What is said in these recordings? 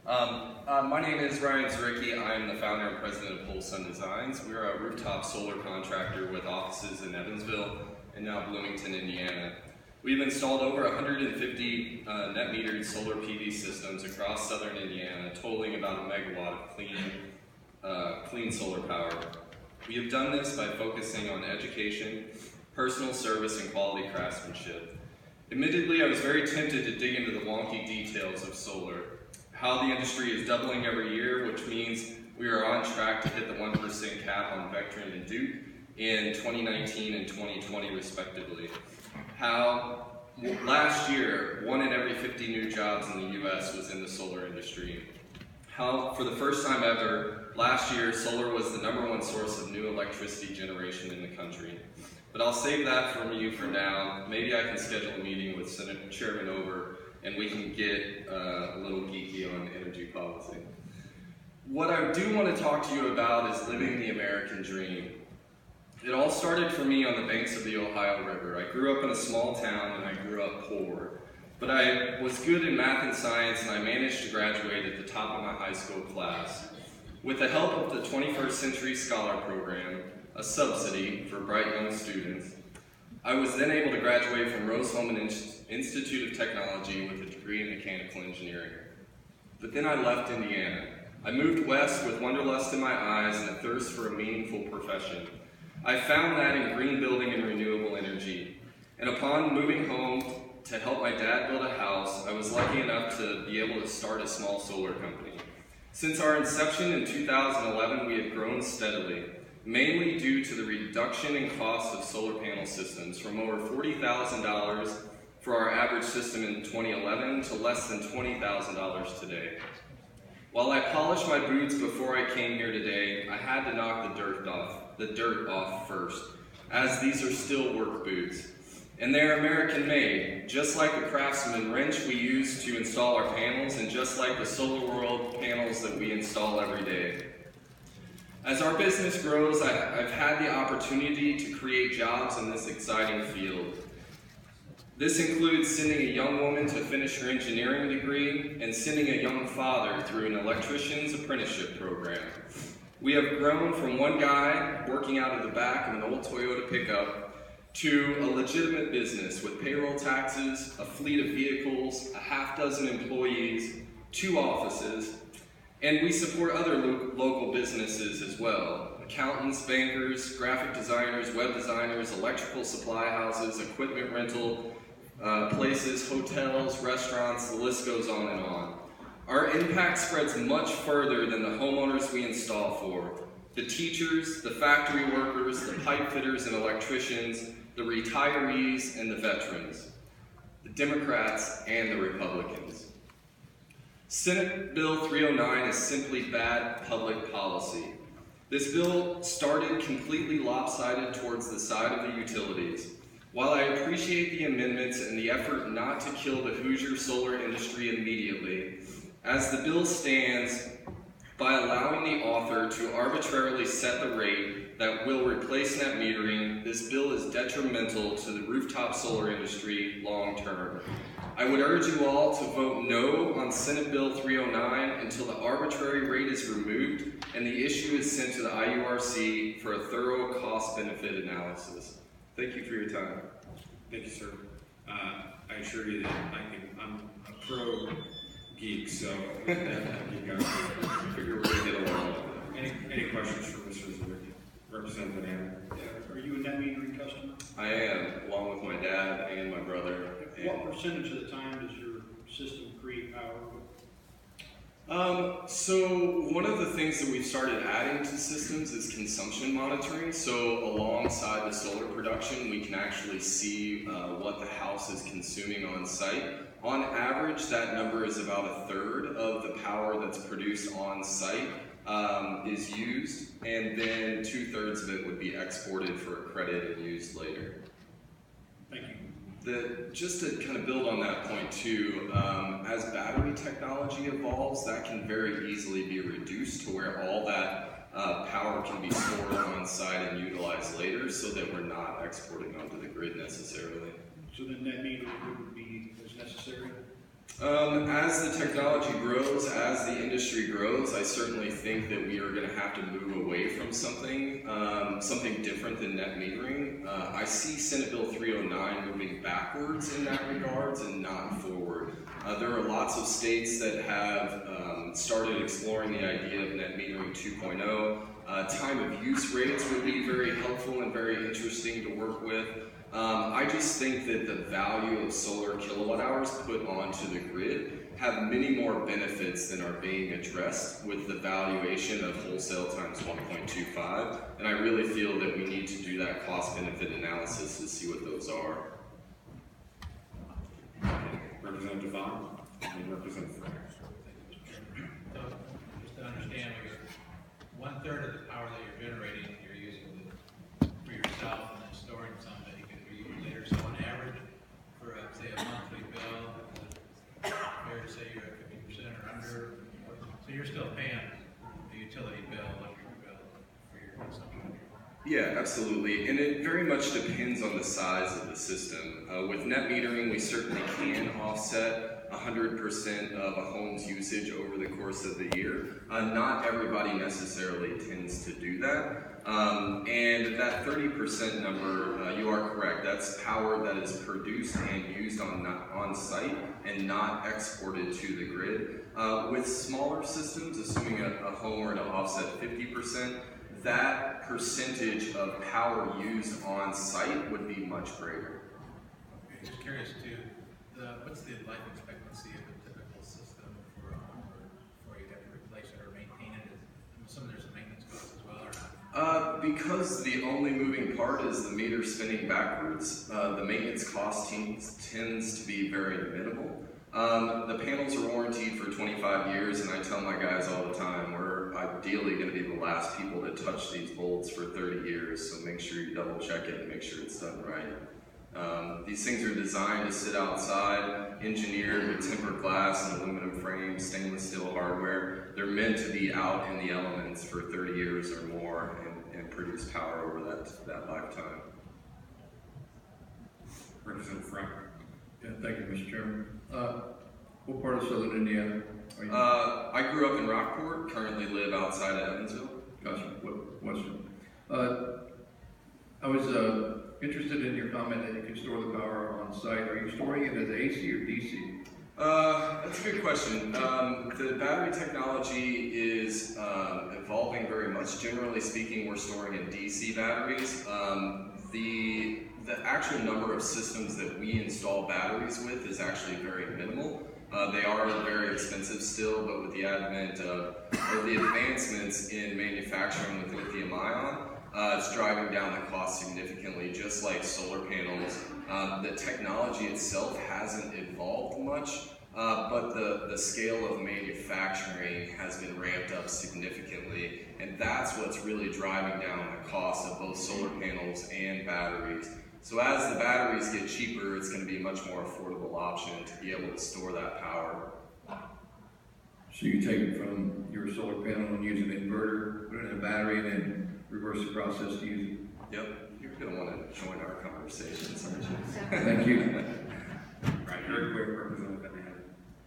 My name is Ryan Zaricki. I am the founder and president of Whole Sun Designs. We're a rooftop solar contractor with offices in Evansville and now Bloomington, Indiana. We've installed over 150 net metered solar PV systems across southern Indiana, totaling about a megawatt of clean solar power. We have done this by focusing on education, personal service, and quality craftsmanship. Admittedly, I was very tempted to dig into the wonky details of solar, how the industry is doubling every year, which means we are on track to hit the 1% cap on Vectren and Duke in 2019 and 2020 respectively. How last year, 1 in every 50 new jobs in the US was in the solar industry. How for the first time ever, last year, solar was the #1 source of new electricity generation in the country. But I'll save that from you for now. Maybe I can schedule a meeting with Senate Chairman Over and we can get a little geeky on energy policy. What I do want to talk to you about is living the American dream. It all started for me on the banks of the Ohio River. I grew up in a small town and I grew up poor. But I was good in math and science and I managed to graduate at the top of my high school class. With the help of the 21st Century Scholar Program, a subsidy for bright young students, I was then able to graduate from Rose-Hulman Institute of Technology with a degree in mechanical engineering. But then I left Indiana. I moved west with wanderlust in my eyes and a thirst for a meaningful profession. I found that in green building and renewable energy. And upon moving home to help my dad build a house, I was lucky enough to be able to start a small solar company. Since our inception in 2011, we have grown steadily, mainly due to the reduction in cost of solar panel systems from over $40,000 for our average system in 2011 to less than $20,000 today. While I polished my boots before I came here today, I had to knock the dirt off first, as these are still work boots. And they're American made, just like the Craftsman wrench we use to install our panels and just like the Solar World panels that we install every day. As our business grows, I've had the opportunity to create jobs in this exciting field. This includes sending a young woman to finish her engineering degree and sending a young father through an electrician's apprenticeship program. We have grown from one guy working out of the back of an old Toyota pickup to a legitimate business with payroll taxes, a fleet of vehicles, a half-dozen employees, 2 offices, and we support other local businesses as well. Accountants, bankers, graphic designers, web designers, electrical supply houses, equipment rental places, hotels, restaurants, the list goes on and on. Our impact spreads much further than the homeowners we install for. The teachers, the factory workers, the pipe fitters and electricians, the retirees and the veterans, the Democrats and the Republicans. Senate Bill 309 is simply bad public policy. This bill started completely lopsided towards the side of the utilities. While I appreciate the amendments and the effort not to kill the Hoosier solar industry immediately, as the bill stands, by allowing the author to arbitrarily set the rate that will replace net metering, this bill is detrimental to the rooftop solar industry long term. I would urge you all to vote no on Senate Bill 309 until the arbitrary rate is removed and the issue is sent to the IURC for a thorough cost-benefit analysis. Thank you for your time. Thank you, sir. I assure you that I'm a pro geek, so you guys Figure we're going to get along. Any questions for Mr. Zaricki? Representative Ann? Yeah. Are you a net metering customer? I am, along with my dad and my brother. What percentage of the time does your system create power? So one of the things that we've started adding to systems is consumption monitoring. So alongside the solar production, we can actually see what the house is consuming on site. On average, that number is about 1/3 of the power that's produced on site is used, and then 2/3 of it would be exported for a credit and used later. Thank you. Just to kind of build on that point too, as battery technology evolves, that can very easily be reduced to where all that power can be stored on site and utilized later so that we're not exporting onto the grid necessarily. So then net metering wouldn't be as necessary? As the technology grows, as the industry grows, I certainly think that we are going to have to move away from something different than net metering. I see Senate Bill 309 moving backwards in that regards and not forward. There are lots of states that have started exploring the idea of net metering 2.0. Time of use rates would be very helpful and very interesting to work with. I just think that the value of solar kilowatt hours put onto the grid have many more benefits than are being addressed with the valuation of wholesale times 1.25. And I really feel that we need to do that cost benefit analysis to see what those are. Representative Vaughn and Representative Frank. So, just to understand, one-third of the power that you're generating, you're using for yourself and then storing some that you can reuse later. So on average, for say a monthly bill, fair to say you're at 50% or under, so you're still paying the utility bill, electric bill for your consumption. Yeah, absolutely. And it very much depends on the size of the system. With net metering, we certainly can offset 100% of a home's usage over the course of the year. Not everybody necessarily tends to do that. And that 30% number, you are correct. That's power that is produced and used on site and not exported to the grid. With smaller systems, assuming a home were to offset 50%, that percentage of power used on site would be much greater. Okay, just curious too, what's the life expectancy of a typical system for a home before you have to replace it or maintain it? I'm assuming there's some maintenance costs as well, or not? Because the only moving part is the meter spinning backwards, the maintenance cost tends to be very minimal. The panels are warranted for 25 years, and I tell my guys all the time, we're ideally going to be the last people to touch these bolts for 30 years, so make sure you double check it and make sure it's done right. These things are designed to sit outside, engineered with tempered glass and aluminum frames, stainless steel hardware. They're meant to be out in the elements for 30 years or more and produce power over that lifetime. Representative Frank. Yeah, thank you, Mr. Chairman. What part of Southern Indiana are you? I grew up in Rockport, currently live outside of Evansville. Gotcha, Western. I was interested in your comment that you can store the power on site. Are you storing it as AC or DC? That's a good question. The battery technology is evolving very much. Generally speaking, we're storing in DC batteries. The actual number of systems that we install batteries with is actually very minimal. They are very expensive still, but with the advent of the advancements in manufacturing with lithium ion, it's driving down the cost significantly, just like solar panels. The technology itself hasn't evolved much, but the scale of manufacturing has been ramped up significantly, and that's what's really driving down the cost of both solar panels and batteries. So as the batteries get cheaper, it's going to be a much more affordable option to be able to store that power. So you take it from your solar panel and use an inverter, put it in a battery, and then reverse the process to use it? Yep, you're going to want to join our conversations, aren't you? Thank you. Right, very quick, Representative Van.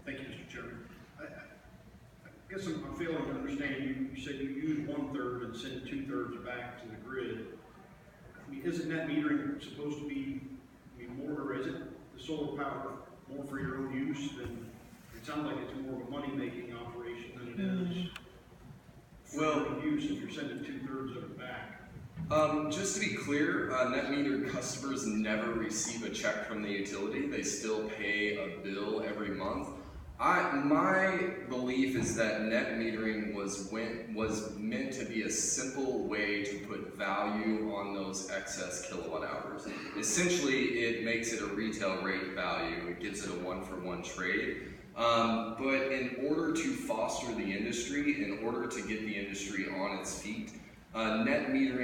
Thank you, Mr. Chairman. I guess I'm failing to understand, you said you use 1/3 and send 2/3 back to the grid. I mean, isn't net metering supposed to be, more, or is it the solar power more for your own use than, it sounds like it's more of a money-making operation than it is for your own use if you're sending 2/3 of it back? Just to be clear, net meter customers never receive a check from the utility. They still pay a bill every month. My belief is that net metering was meant to be a simple way to put value on those excess kilowatt hours. Essentially, it makes it a retail rate value. It gives it a one-for-one trade. But in order to foster the industry, in order to get the industry on its feet, net metering